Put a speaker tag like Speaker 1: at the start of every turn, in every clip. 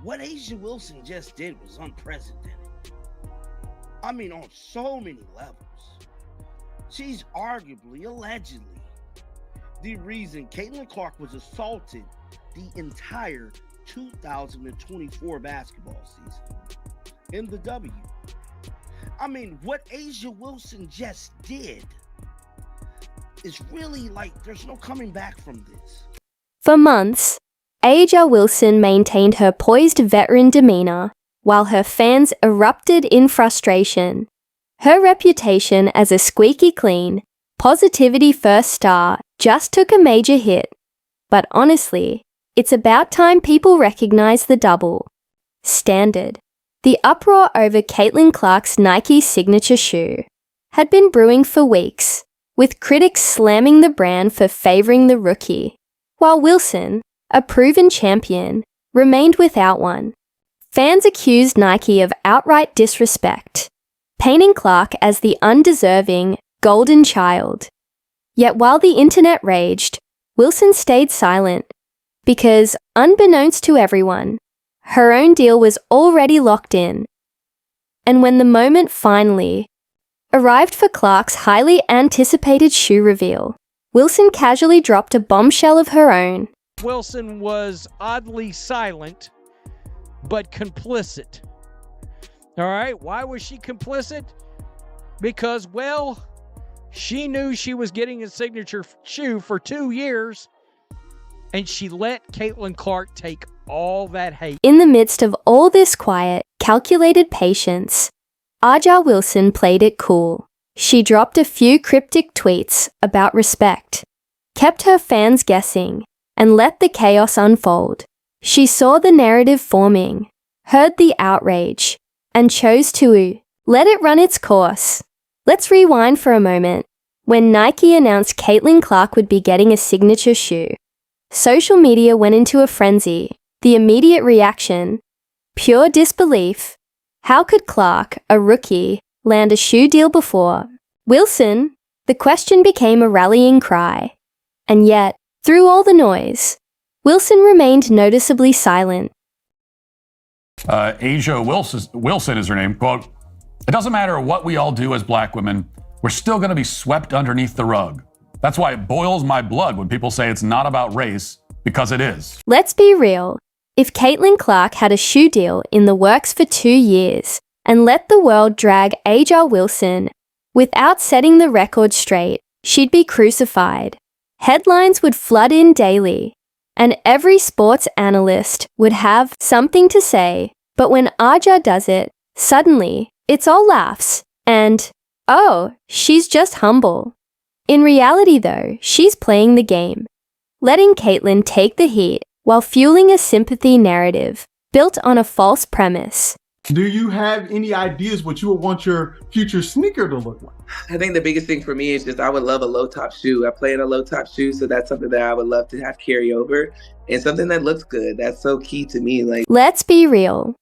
Speaker 1: What A'ja Wilson just did was unprecedented. I mean, on so many levels. She's arguably, allegedly, the reason Caitlin Clark was assaulted the entire 2024 basketball season in the W. I mean, what A'ja Wilson just did is really like, there's no coming back from this.
Speaker 2: For months, A'ja Wilson maintained her poised veteran demeanor while her fans erupted in frustration. Her reputation as a squeaky clean, positivity-first star just took a major hit. But honestly, it's about time people recognize the double standard. The uproar over Caitlin Clark's Nike signature shoe had been brewing for weeks, with critics slamming the brand for favoring the rookie, while Wilson, a proven champion, remained without one. Fans accused Nike of outright disrespect, painting Clark as the undeserving golden child. Yet while the internet raged, Wilson stayed silent because, unbeknownst to everyone, her own deal was already locked in. And when the moment finally arrived for Clark's highly anticipated shoe reveal, Wilson casually dropped a bombshell of her own.
Speaker 3: Wilson was oddly silent, but complicit. All right, why was she complicit? Because, well, she knew she was getting a signature shoe for 2 years, and she let Caitlin Clark take all that hate.
Speaker 2: In the midst of all this quiet, calculated patience, A'ja Wilson played it cool. She dropped a few cryptic tweets about respect, kept her fans guessing, and let the chaos unfold. She saw the narrative forming, heard the outrage, and chose to let it run its course. Let's rewind for a moment. When Nike announced Caitlin Clark would be getting a signature shoe, social media went into a frenzy. The immediate reaction: pure disbelief. How could Clark, a rookie, land a shoe deal before Wilson? The question became a rallying cry. And yet, through all the noise, Wilson remained noticeably silent.
Speaker 4: A'ja Wilson is her name. Quote, "It doesn't matter what we all do as black women, we're still going to be swept underneath the rug. That's why it boils my blood when people say it's not about race, because it is."
Speaker 2: Let's be real. If Caitlin Clark had a shoe deal in the works for 2 years and let the world drag A'ja Wilson without setting the record straight, she'd be crucified. Headlines would flood in daily, and every sports analyst would have something to say. But when A'ja does it, suddenly, it's all laughs and, oh, she's just humble. In reality though, she's playing the game, letting Caitlin take the heat while fueling a sympathy narrative built on a false premise.
Speaker 5: Do you have any ideas what you would want your future sneaker to look like?
Speaker 6: I think the biggest thing for me is just I would love a low top shoe. I play in a low top shoe, so that's something that I would love to have carry over and something that looks good. That's so key to me.
Speaker 2: Let's be real.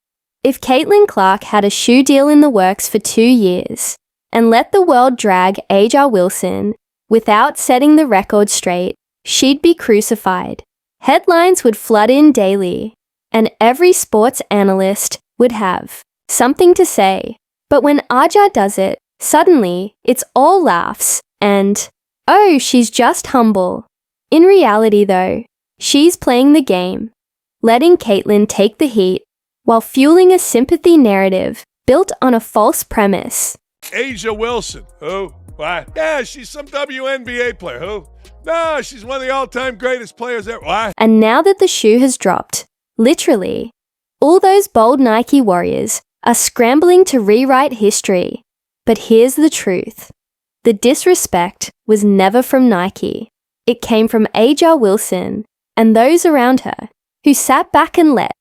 Speaker 2: If Caitlin Clark had a shoe deal in the works for 2 years and let the world drag A'ja Wilson without setting the record straight, she'd be crucified. Headlines would flood in daily, and every sports analyst would have something to say. But when A'ja does it, suddenly it's all laughs and, oh, she's just humble. In reality though, she's playing the game, letting Caitlin take the heat while fueling a sympathy narrative built on a false premise.
Speaker 7: A'ja Wilson, who? Why? Yeah, she's some WNBA player, who? No, she's one of the all-time greatest players ever. Why?
Speaker 2: And now that the shoe has dropped, literally, all those bold Nike warriors are scrambling to rewrite history. But here's the truth. The disrespect was never from Nike. It came from A'ja Wilson and those around her who sat back and let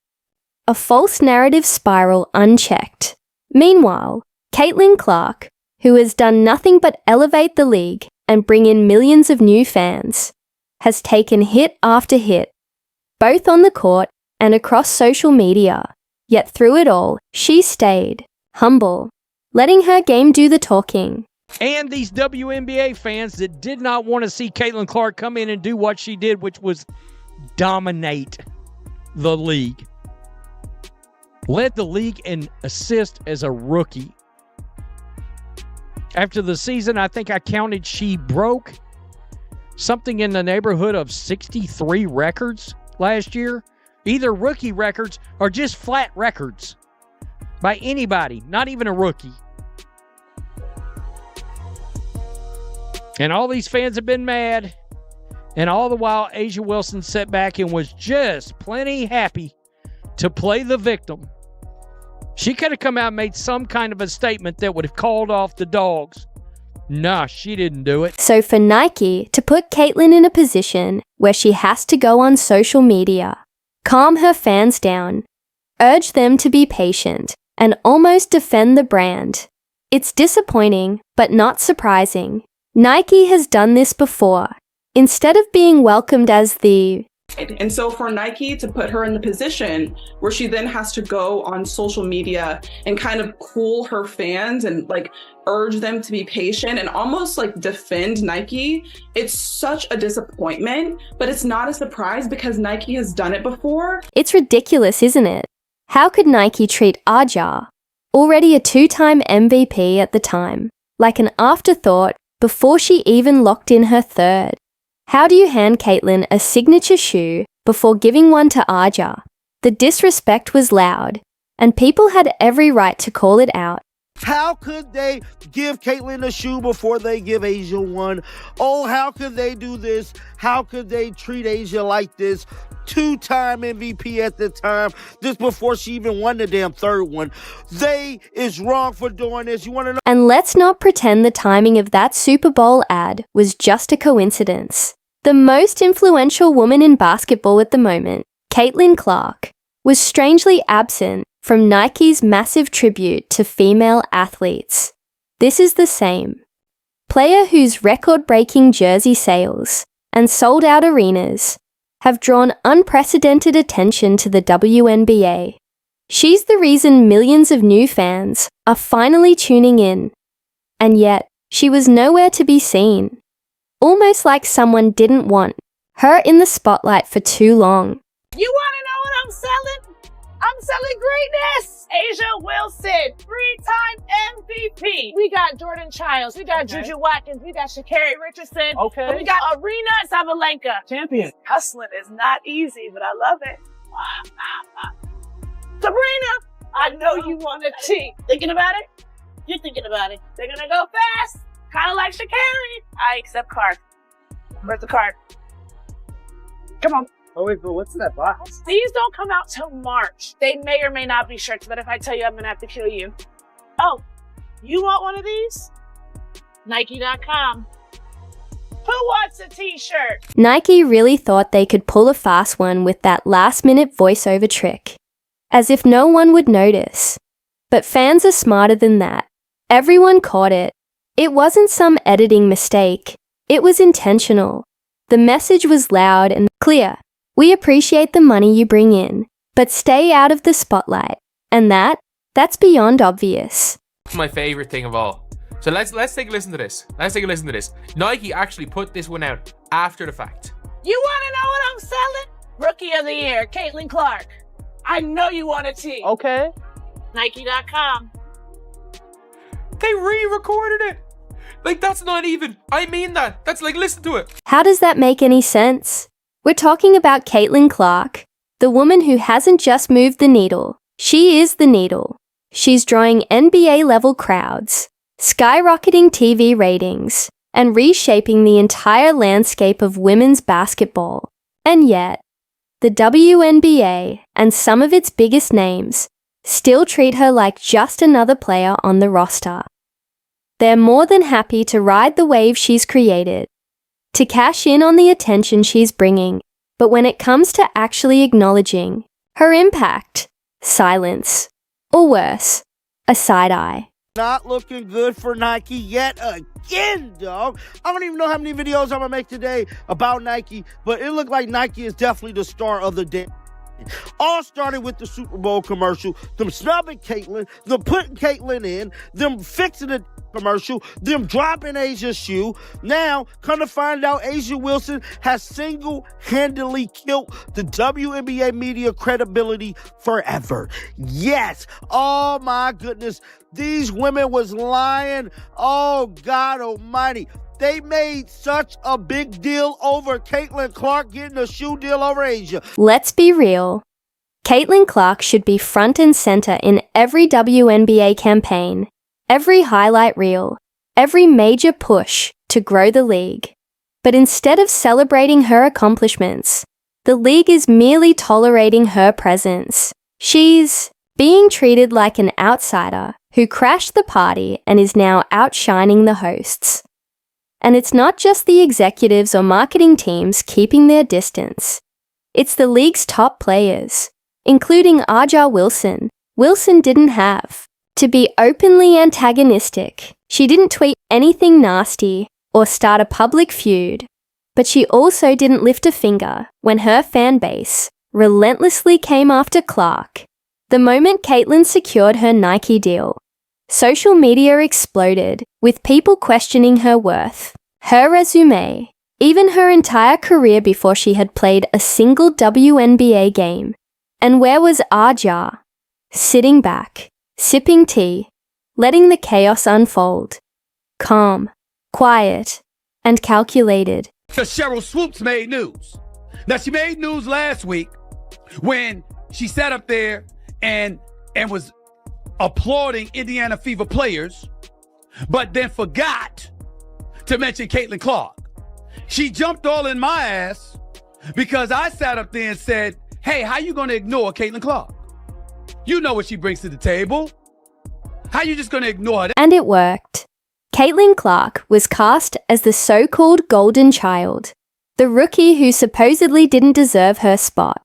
Speaker 2: a false narrative spiral unchecked. Meanwhile, Caitlin Clark, who has done nothing but elevate the league and bring in millions of new fans, has taken hit after hit, both on the court and across social media. Yet through it all, she stayed humble, letting her game do the talking.
Speaker 3: And these WNBA fans that did not want to see Caitlin Clark come in and do what she did, which was dominate the league. Led the league in assists as a rookie. After the season, I think I counted she broke something in the neighborhood of 63 records last year. Either rookie records or just flat records by anybody, not even a rookie. And all these fans have been mad. And all the while, A'ja Wilson sat back and was just plenty happy to play the victim. She could have come out and made some kind of a statement that would have called off the dogs. Nah, she didn't do it.
Speaker 2: So for Nike to put Caitlyn in a position where she has to go on social media, calm her fans down, urge them to be patient, and almost defend the brand, it's disappointing, but not surprising. Nike has done this before. Instead of being welcomed as the...
Speaker 8: And so for Nike to put her in the position where she then has to go on social media and kind of cool her fans and like urge them to be patient and almost like defend Nike, it's such a disappointment, but it's not a surprise because Nike has done it before.
Speaker 2: It's ridiculous, isn't it? How could Nike treat A'ja, already a 2-time MVP at the time, like an afterthought before she even locked in her third? How do you hand Caitlyn a signature shoe before giving one to A'ja? The disrespect was loud, and people had every right to call it out.
Speaker 1: How could they give Caitlyn a shoe before they give A'ja one? Oh, how could they do this? How could they treat A'ja like this? 2-time MVP at the time, just before she even won the damn third one. They is wrong for doing this. You want to know?
Speaker 2: And let's not pretend the timing of that Super Bowl ad was just a coincidence. The most influential woman in basketball at the moment, Caitlin Clark, was strangely absent from Nike's massive tribute to female athletes. This is the same player whose record-breaking jersey sales and sold-out arenas have drawn unprecedented attention to the WNBA. She's the reason millions of new fans are finally tuning in. And yet, she was nowhere to be seen. Almost like someone didn't want her in the spotlight for too long.
Speaker 9: You want to know what I'm selling? I'm selling greatness! A'ja Wilson, 3-time MVP. We got Jordan Childs, we got Juju Watkins, we got Sha'Carri Richardson.
Speaker 10: Okay.
Speaker 9: And we got Arena Sabalenka.
Speaker 10: Champion.
Speaker 9: Hustling is not easy, but I love it. Sabrina, I know you want a tea. Thinking about it? You're thinking about it. They're gonna go fast, kind of like Sha'Carri. I accept card. Where's the card? Come on.
Speaker 10: Oh wait, but what's in that box?
Speaker 9: These don't come out till March. They may or may not be shirts, but if I tell you, I'm gonna have to kill you. Oh, you want one of these? Nike.com. Who wants a t-shirt?
Speaker 2: Nike really thought they could pull a fast one with that last-minute voiceover trick, as if no one would notice. But fans are smarter than that. Everyone caught it. It wasn't some editing mistake. It was intentional. The message was loud and clear. We appreciate the money you bring in, but stay out of the spotlight. And that's beyond obvious.
Speaker 11: My favorite thing of all. So let's take a listen to this. Nike actually put this one out after the fact.
Speaker 9: You want to know what I'm selling? Rookie of the Year, Caitlin Clark. I know you want a tee.
Speaker 10: Okay.
Speaker 9: Nike.com.
Speaker 11: They re-recorded it. Like, that's not even, I mean that. That's like, listen to it.
Speaker 2: How does that make any sense? We're talking about Caitlin Clark, the woman who hasn't just moved the needle. She is the needle. She's drawing NBA-level crowds, skyrocketing TV ratings, and reshaping the entire landscape of women's basketball. And yet, the WNBA and some of its biggest names still treat her like just another player on the roster. They're more than happy to ride the wave she's created, to cash in on the attention she's bringing, but when it comes to actually acknowledging her impact, silence, or worse, a side eye.
Speaker 1: Not looking good for Nike yet again, dog. I don't even know how many videos I'm gonna make today about Nike, but it looked like Nike is definitely the star of the day. All started with the Super Bowl commercial, them snubbing Caitlyn, them putting Caitlyn in, them fixing the commercial, them dropping Asia's shoe. Now, come to find out, Asia Wilson has single-handedly killed the WNBA media credibility forever. Yes, oh my goodness, these women was lying. Oh God almighty. They made such a big deal over Caitlin Clark getting a shoe deal over Asia.
Speaker 2: Let's be real. Caitlin Clark should be front and center in every WNBA campaign, every highlight reel, every major push to grow the league. But instead of celebrating her accomplishments, the league is merely tolerating her presence. She's being treated like an outsider who crashed the party and is now outshining the hosts. And it's not just the executives or marketing teams keeping their distance. It's the league's top players, including Aja Wilson. Wilson didn't have to be openly antagonistic. She didn't tweet anything nasty or start a public feud. But she also didn't lift a finger when her fan base relentlessly came after Clark. The moment Caitlyn secured her Nike deal, social media exploded, with people questioning her worth, her resume, even her entire career before she had played a single WNBA game. And where was Aja? Sitting back, sipping tea, letting the chaos unfold. Calm, quiet, and calculated.
Speaker 12: So Cheryl Swoops made news. Now, she made news last week when she sat up there and was applauding Indiana Fever players, but then forgot to mention Caitlin Clark. She jumped all in my ass because I sat up there and said, hey, how you going to ignore Caitlin Clark? You know what she brings to the table. How you just going to ignore her?
Speaker 2: And it worked. Caitlin Clark was cast as the so-called golden child, the rookie who supposedly didn't deserve her spot,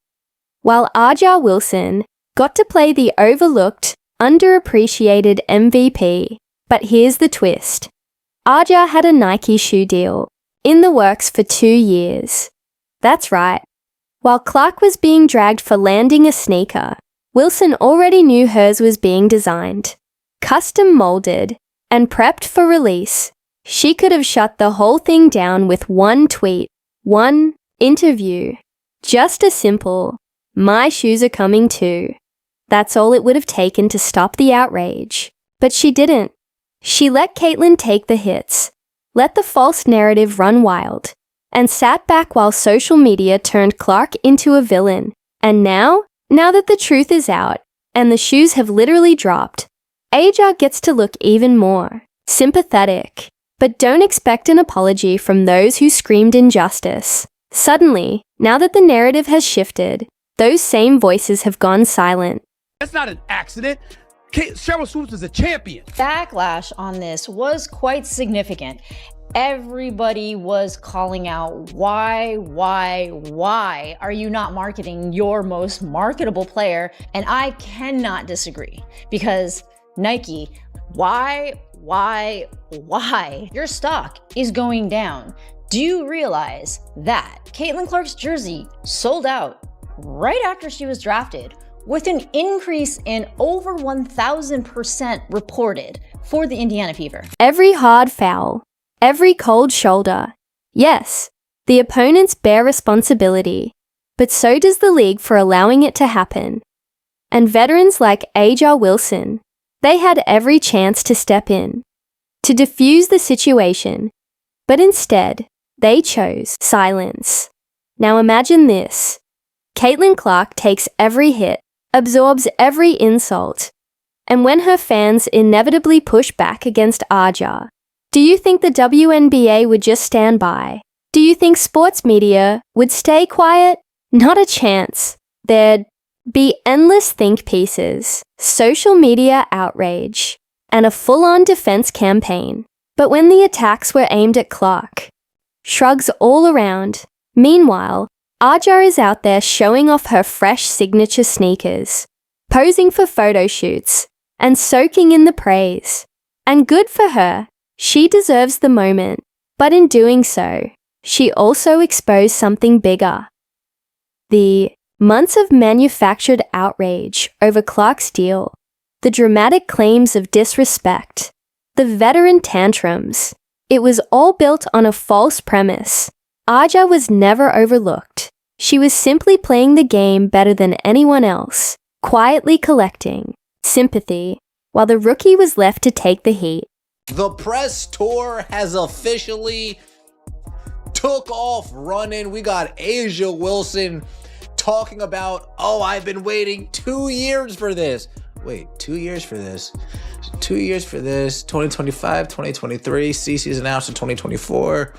Speaker 2: while Aja Wilson got to play the overlooked, underappreciated MVP. But here's the twist. Aja had a Nike shoe deal in the works for 2 years. That's right. While Clark was being dragged for landing a sneaker, Wilson already knew hers was being designed, custom molded, and prepped for release. She could have shut the whole thing down with one tweet, one interview. Just a simple, my shoes are coming too. That's all it would have taken to stop the outrage. But she didn't. She let Caitlyn take the hits, let the false narrative run wild, and sat back while social media turned Clark into a villain. And now that the truth is out, and the shoes have literally dropped, Aja gets to look even more sympathetic. But don't expect an apology from those who screamed injustice. Suddenly, now that the narrative has shifted, those same voices have gone silent.
Speaker 12: That's not an accident. Cheryl Swoops is a champion.
Speaker 13: Backlash on this was quite significant. Everybody was calling out, why are you not marketing your most marketable player? And I cannot disagree, because Nike, why? Your stock is going down. Do you realize that Caitlin Clark's jersey sold out right after she was drafted, with an increase in over 1,000% reported for the Indiana Fever?
Speaker 2: Every hard foul, every cold shoulder. Yes, the opponents bear responsibility, but so does the league for allowing it to happen. And veterans like Aja Wilson, they had every chance to step in, to defuse the situation, but instead, they chose silence. Now imagine this. Caitlin Clark takes every hit, absorbs every insult, and when her fans inevitably push back against Aja, do you think the WNBA would just stand by? Do you think sports media would stay quiet? Not a chance. There'd be endless think pieces, social media outrage, and a full-on defense campaign. But when the attacks were aimed at Clark, shrugs all around. Meanwhile, Aja is out there showing off her fresh signature sneakers, posing for photo shoots, and soaking in the praise. And good for her, she deserves the moment. But in doing so, she also exposed something bigger. The Months of manufactured outrage over Clark's deal, the dramatic claims of disrespect, the veteran tantrums. It was all built on a false premise. Aja was never overlooked. She was simply playing the game better than anyone else, quietly collecting sympathy, while the rookie was left to take the heat.
Speaker 14: The press tour has officially took off running. We got Asia Wilson talking about, oh, I've been waiting 2 years for this. Wait, 2 years for this? 2 years for this. 2025, 2023. CC's announced in 2024.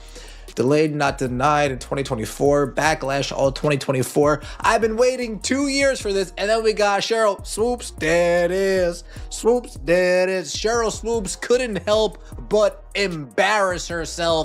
Speaker 14: Delayed, not denied in 2024. Backlash all 2024. I've been waiting 2 years for this. And then we got Cheryl Swoops. There it is. Swoops. There it is. Cheryl Swoops couldn't help but embarrass herself